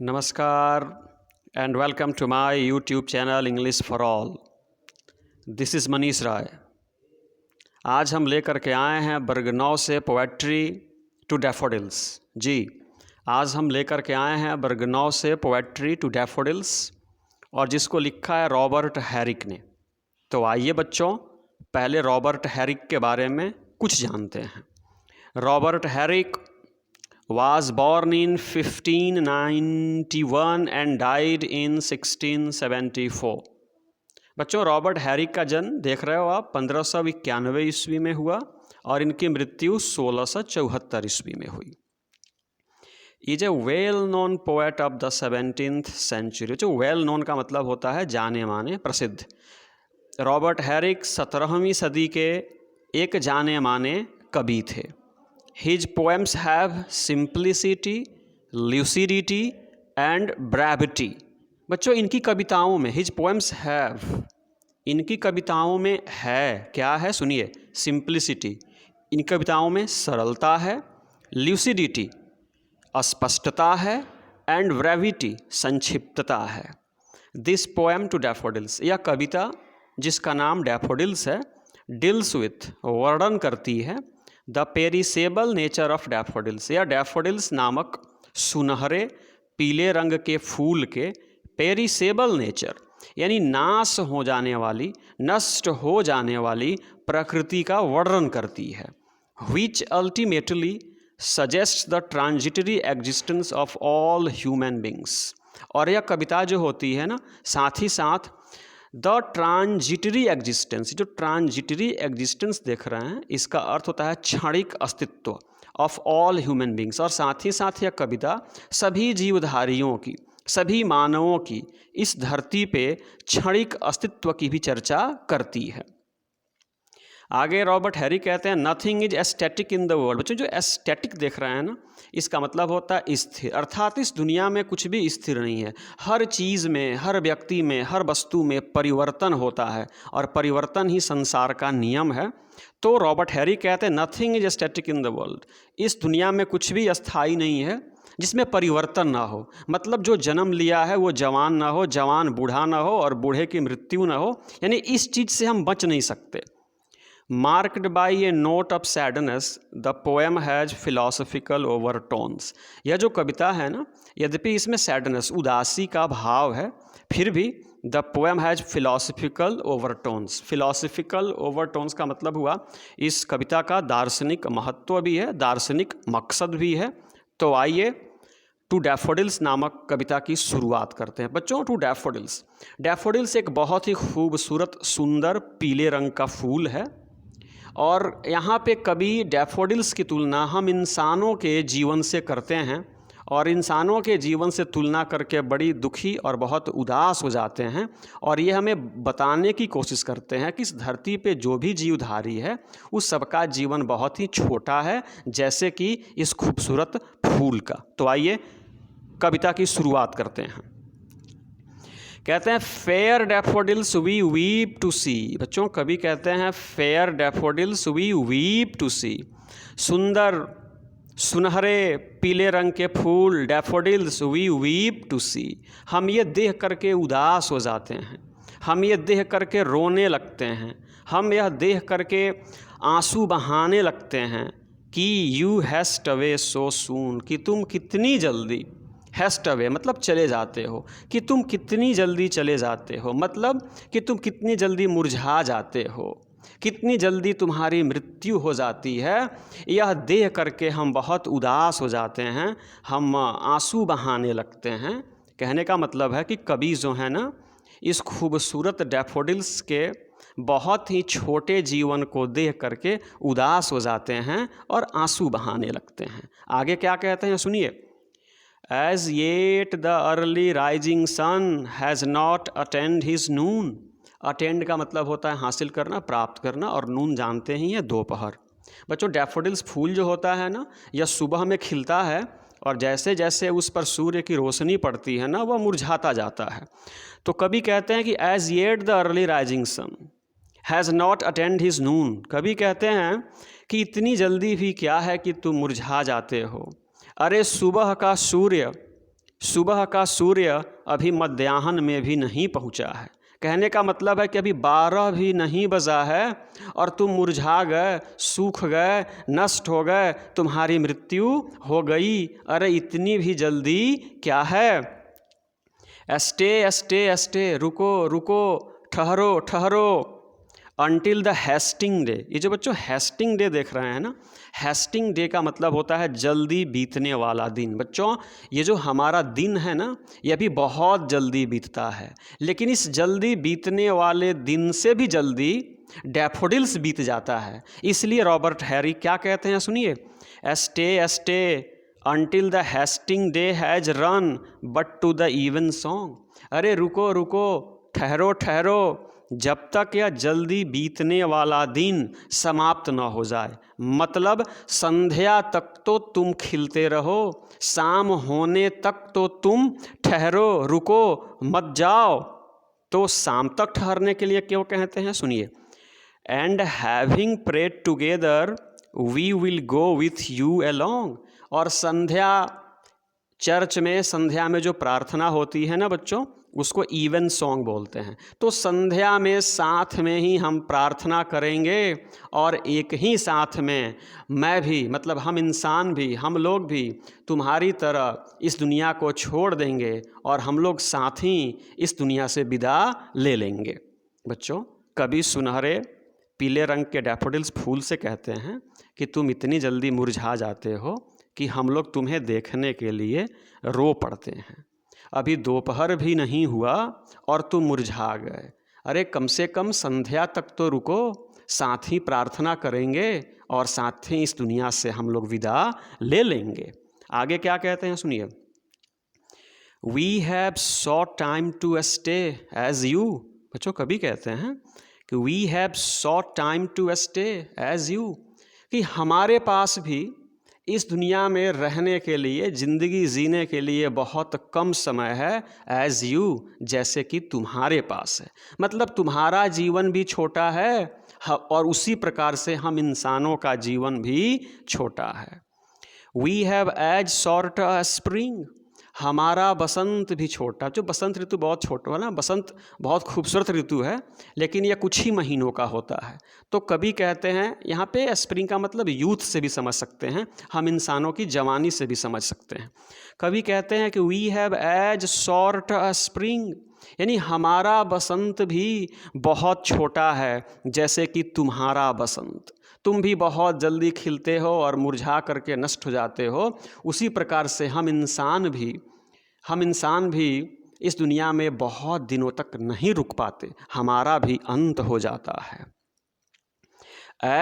नमस्कार and welcome to my YouTube channel English for All. This is Manish राय। आज हम लेकर के आए हैं बरगनौ से पोएट्री टू डैफोडिल्स। जी, आज हम लेकर के आए हैं बरगनौ से पोएट्री टू डैफोडिल्स और जिसको लिखा है रॉबर्ट हैरिक ने। तो आइए बच्चों, पहले रॉबर्ट हैरिक के बारे में कुछ जानते हैं। Robert Herrick was born in 1591 and died in 1674। बच्चों, रॉबर्ट हैरिक का जन्म देख रहे हो आप 1591 ईस्वी में हुआ और इनकी मृत्यु 1674 ईस्वी में हुई। Is a well known poet of the 17th century. जो वेल नोन का मतलब होता है जाने माने, प्रसिद्ध। रॉबर्ट हैरिक 17वीं सदी के एक जाने माने कवि थे। His poems have simplicity, lucidity and brevity। बच्चों, इनकी कविताओं में his poems have, इनकी कविताओं में है क्या है, सुनिए। simplicity, इन कविताओं में सरलता है। lucidity, स्पष्टता है। and brevity, संक्षिप्तता है। This poem to daffodils, यह कविता जिसका नाम डैफोडिल्स है, deals with, वर्णन करती है the perishable nature of daffodils, या डैफोडिल्स नामक सुनहरे पीले रंग के फूल के पेरिसेबल नेचर, यानी नाश हो जाने वाली, नष्ट हो जाने वाली प्रकृति का वर्णन करती है। Which ultimately suggest the transitory existence of all human beings. और यह कविता जो होती है ना, साथ ही साथ द ट्रांजिटरी एग्जिस्टेंस, जो ट्रांजिटरी एग्जिस्टेंस देख रहे हैं, इसका अर्थ होता है क्षणिक अस्तित्व ऑफ ऑल ह्यूमन बींग्स। और साथ ही साथ यह कविता सभी जीवधारियों की, सभी मानवों की इस धरती पे क्षणिक अस्तित्व की भी चर्चा करती है। आगे रॉबर्ट हैरिक कहते हैं nothing is aesthetic in the world. बच्चों, जो एस्थेटिक देख रहे हैं ना, इसका मतलब होता है स्थिर, अर्थात इस दुनिया में कुछ भी स्थिर नहीं है। हर चीज़ में, हर व्यक्ति में, हर वस्तु में परिवर्तन होता है और परिवर्तन ही संसार का नियम है। तो रॉबर्ट हैरिक कहते हैं nothing is aesthetic in the world. इस दुनिया में कुछ भी अस्थाई नहीं है जिसमें परिवर्तन ना हो। मतलब जो जन्म लिया है वो जवान ना हो, जवान बूढ़ा ना हो और बूढ़े की मृत्यु ना हो, यानी इस चीज़ से हम बच नहीं सकते। Marked by A note of sadness the poem has philosophical overtones. यह जो कविता है ना, यद्यपि इसमें सैडनेस, उदासी का भाव है, फिर भी the poem has philosophical overtones. Philosophical overtones का मतलब हुआ इस कविता का दार्शनिक महत्व भी है, दार्शनिक मकसद भी है। तो आइए टू डैफोडिल्स नामक कविता की शुरुआत करते हैं। बच्चों, टू डैफोडिल्स, डैफोडिल्स एक बहुत ही खूबसूरत सुंदर पीले रंग का फूल है और यहाँ पे कभी डैफोडिल्स की तुलना हम इंसानों के जीवन से करते हैं और इंसानों के जीवन से तुलना करके बड़ी दुखी और बहुत उदास हो जाते हैं। और ये हमें बताने की कोशिश करते हैं कि इस धरती पे जो भी जीवधारी है उस सबका जीवन बहुत ही छोटा है, जैसे कि इस खूबसूरत फूल का। तो आइए कविता की शुरुआत करते हैं। कहते हैं fair daffodils we weep to see. बच्चों, कवि कहते हैं fair daffodils we weep to see. सुंदर सुनहरे पीले रंग के फूल daffodils we weep to see. हम ये देख करके उदास हो जाते हैं, हम ये देख करके रोने लगते हैं, हम यह देख करके आंसू बहाने लगते हैं कि यू हैस्ट अवे सो सून, कि तुम कितनी जल्दी, हैस्ट अवे मतलब चले जाते हो, कि तुम कितनी जल्दी चले जाते हो, मतलब कि तुम कितनी जल्दी मुरझा जाते हो, कितनी जल्दी तुम्हारी मृत्यु हो जाती है। यह देख करके हम बहुत उदास हो जाते हैं, हम आंसू बहाने लगते हैं। कहने का मतलब है कि कवि जो है ना, इस खूबसूरत डैफोडिल्स के बहुत ही छोटे जीवन को देख करके उदास हो जाते हैं और आंसू बहाने लगते हैं। आगे क्या कहते हैं, सुनिए। As yet the early rising sun has not attained his noon। Attend का मतलब होता है हासिल करना, प्राप्त करना, और नून जानते ही हैं दोपहर। बच्चों, डैफोडिल्स फूल जो होता है ना, यह सुबह में खिलता है और जैसे जैसे उस पर सूर्य की रोशनी पड़ती है ना, वह मुरझाता जाता है। तो कवि कहते हैं कि as yet the early rising sun has not attained his noon. कवि कहते हैं कि इतनी जल्दी भी क्या है कि तुम मुरझा जाते हो। अरे सुबह का सूर्य सुबह का सूर्य अभी मध्याह्न में भी नहीं पहुंचा है। कहने का मतलब है कि अभी 12 भी नहीं बजा है और तुम मुरझा गए, सूख गए, नष्ट हो गए, तुम्हारी मृत्यु हो गई। अरे इतनी भी जल्दी क्या है? स्टे स्टे स्टे, रुको रुको, ठहरो ठहरो, अनटिल द हैस्टिंग डे। ये जो बच्चों हैस्टिंग डे देख रहे हैं ना, हैस्टिंग डे का मतलब होता है जल्दी बीतने वाला दिन। बच्चों ये जो हमारा दिन है ना, ये भी बहुत जल्दी बीतता है, लेकिन इस जल्दी बीतने वाले दिन से भी जल्दी डैफोडिल्स बीत जाता है। इसलिए रॉबर्ट हैरी क्या कहते हैं, सुनिए, stay stay until the hasting day has run but to the evensong. अरे रुको रुको, ठहरो ठहरो, जब तक यह जल्दी बीतने वाला दिन समाप्त न हो जाए। मतलब संध्या तक तो तुम खिलते रहो, शाम होने तक तो तुम ठहरो, रुको, मत जाओ। तो शाम तक ठहरने के लिए क्यों कहते हैं, सुनिए, and having prayed together we will go with you along. और संध्या, चर्च में संध्या में जो प्रार्थना होती है ना बच्चों, उसको इवन सॉन्ग बोलते हैं। तो संध्या में साथ में ही हम प्रार्थना करेंगे और एक ही साथ में मैं भी, मतलब हम इंसान भी, हम लोग भी तुम्हारी तरह इस दुनिया को छोड़ देंगे और हम लोग साथ ही इस दुनिया से विदा ले लेंगे। बच्चों कभी सुनहरे पीले रंग के डैफोडिल्स फूल से कहते हैं कि तुम इतनी जल्दी मुरझा जाते हो कि हम लोग तुम्हें देखने के लिए रो पड़ते हैं। अभी दोपहर भी नहीं हुआ और तुम मुरझा गए। अरे कम से कम संध्या तक तो रुको, साथ ही प्रार्थना करेंगे और साथ ही इस दुनिया से हम लोग विदा ले लेंगे। आगे क्या कहते हैं, सुनिए, we have short time to stay as you. बच्चों कभी कहते हैं कि we have short time to stay as you, कि हमारे पास भी इस दुनिया में रहने के लिए, ज़िंदगी जीने के लिए बहुत कम समय है, एज यू, जैसे कि तुम्हारे पास है। मतलब तुम्हारा जीवन भी छोटा है और उसी प्रकार से हम इंसानों का जीवन भी छोटा है। We have as short a spring, हमारा बसंत भी छोटा। जो बसंत ऋतु बहुत छोटा है ना, बसंत बहुत खूबसूरत ऋतु है, लेकिन यह कुछ ही महीनों का होता है। तो कभी कहते हैं, यहाँ पे स्प्रिंग का मतलब यूथ से भी समझ सकते हैं, हम इंसानों की जवानी से भी समझ सकते हैं। कभी कहते हैं कि we have as short a spring, यानी हमारा बसंत भी बहुत छोटा है जैसे कि तुम्हारा बसंत। तुम भी बहुत जल्दी खिलते हो और मुरझा करके नष्ट हो जाते हो। उसी प्रकार से हम इंसान भी इस दुनिया में बहुत दिनों तक नहीं रुक पाते, हमारा भी अंत हो जाता है।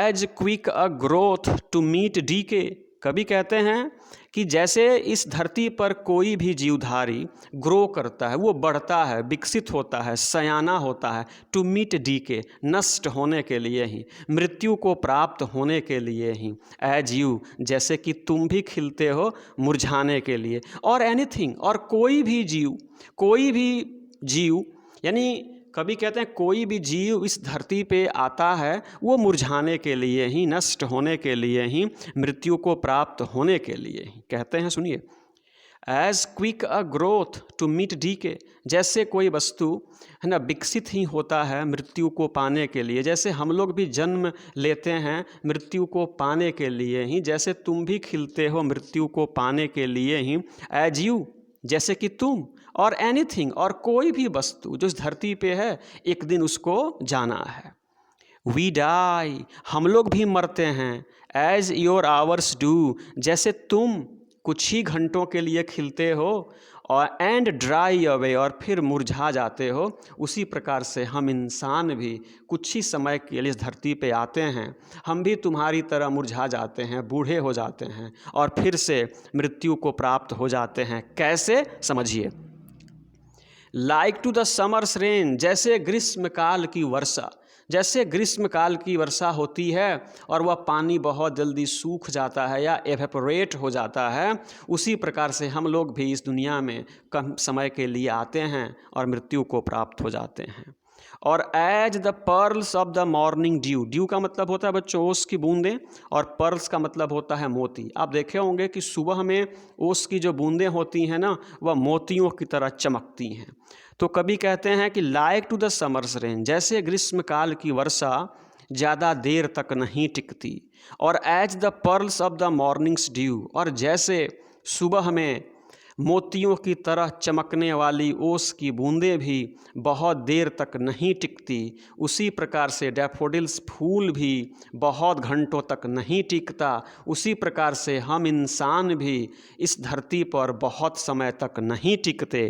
As quick a growth to meet decay, कभी कहते हैं कि जैसे इस धरती पर कोई भी जीवधारी ग्रो करता है, वो बढ़ता है, विकसित होता है, सयाना होता है, टू मीट डीके, नष्ट होने के लिए ही, मृत्यु को प्राप्त होने के लिए ही, एज यू, जैसे कि तुम भी खिलते हो मुरझाने के लिए, और एनीथिंग, और कोई भी जीव, यानी कभी कहते हैं कोई भी जीव इस धरती पे आता है वो मुरझाने के लिए ही, नष्ट होने के लिए ही, मृत्यु को प्राप्त होने के लिए ही। कहते हैं, सुनिए, as quick a growth to meet decay, जैसे कोई वस्तु है ना विकसित ही होता है मृत्यु को पाने के लिए, जैसे हम लोग भी जन्म लेते हैं मृत्यु को पाने के लिए ही, जैसे तुम भी खिलते हो मृत्यु को पाने के लिए ही, एज यू, जैसे कि तुम, और एनीथिंग, और कोई भी वस्तु जो इस धरती पे है एक दिन उसको जाना है। वी डाई, हम लोग भी मरते हैं, एज योर आवर्स डू, जैसे तुम कुछ ही घंटों के लिए खिलते हो और एंड ड्राई अवे, और फिर मुरझा जाते हो, उसी प्रकार से हम इंसान भी कुछ ही समय के लिए इस धरती पे आते हैं, हम भी तुम्हारी तरह मुरझा जाते हैं, बूढ़े हो जाते हैं और फिर से मृत्यु को प्राप्त हो जाते हैं। कैसे, समझिए, like to the summer's rain, जैसे ग्रीष्मकाल की वर्षा, जैसे ग्रीष्मकाल की वर्षा होती है और वह पानी बहुत जल्दी सूख जाता है या एवेपोरेट हो जाता है, उसी प्रकार से हम लोग भी इस दुनिया में कम समय के लिए आते हैं और मृत्यु को प्राप्त हो जाते हैं। और as the pearls of the morning dew, dew का मतलब होता है बच्चों ओस की बूंदें, और पर्ल्स का मतलब होता है मोती। आप देखे होंगे कि सुबह में ओस की जो बूंदें होती हैं ना, वह मोतियों की तरह चमकती हैं। तो कभी कहते हैं कि like to the summer's rain, जैसे ग्रीष्मकाल की वर्षा ज़्यादा देर तक नहीं टिकती, और as the pearls of the morning's dew, और जैसे सुबह में मोतियों की तरह चमकने वाली ओस की बूंदें भी बहुत देर तक नहीं टिकती, उसी प्रकार से डैफोडिल्स फूल भी बहुत घंटों तक नहीं टिकता, उसी प्रकार से हम इंसान भी इस धरती पर बहुत समय तक नहीं टिकते,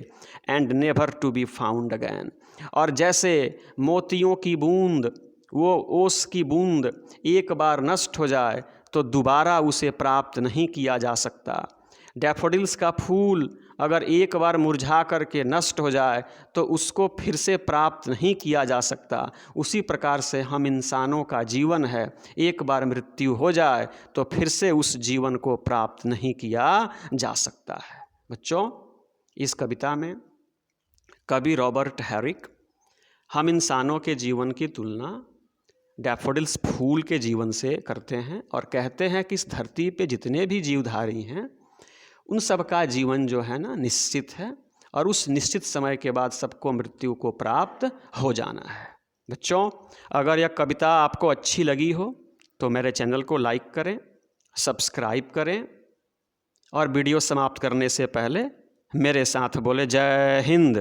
and never to be found again. और जैसे मोतियों की बूंद, वो ओस की बूंद एक बार नष्ट हो जाए तो दोबारा उसे प्राप्त नहीं किया जा सकता। डैफोडिल्स का फूल अगर एक बार मुरझा करके नष्ट हो जाए तो उसको फिर से प्राप्त नहीं किया जा सकता, उसी प्रकार से हम इंसानों का जीवन है, एक बार मृत्यु हो जाए तो फिर से उस जीवन को प्राप्त नहीं किया जा सकता है। बच्चों, इस कविता में कवि रॉबर्ट हैरिक हम इंसानों के जीवन की तुलना डैफोडिल्स फूल के जीवन से करते हैं और कहते हैं कि इस धरती पे जितने भी जीवधारी हैं उन सब का जीवन जो है ना निश्चित है, और उस निश्चित समय के बाद सबको मृत्यु को प्राप्त हो जाना है। बच्चों, अगर यह कविता आपको अच्छी लगी हो तो मेरे चैनल को लाइक करें, सब्सक्राइब करें, और वीडियो समाप्त करने से पहले मेरे साथ बोले जय हिंद।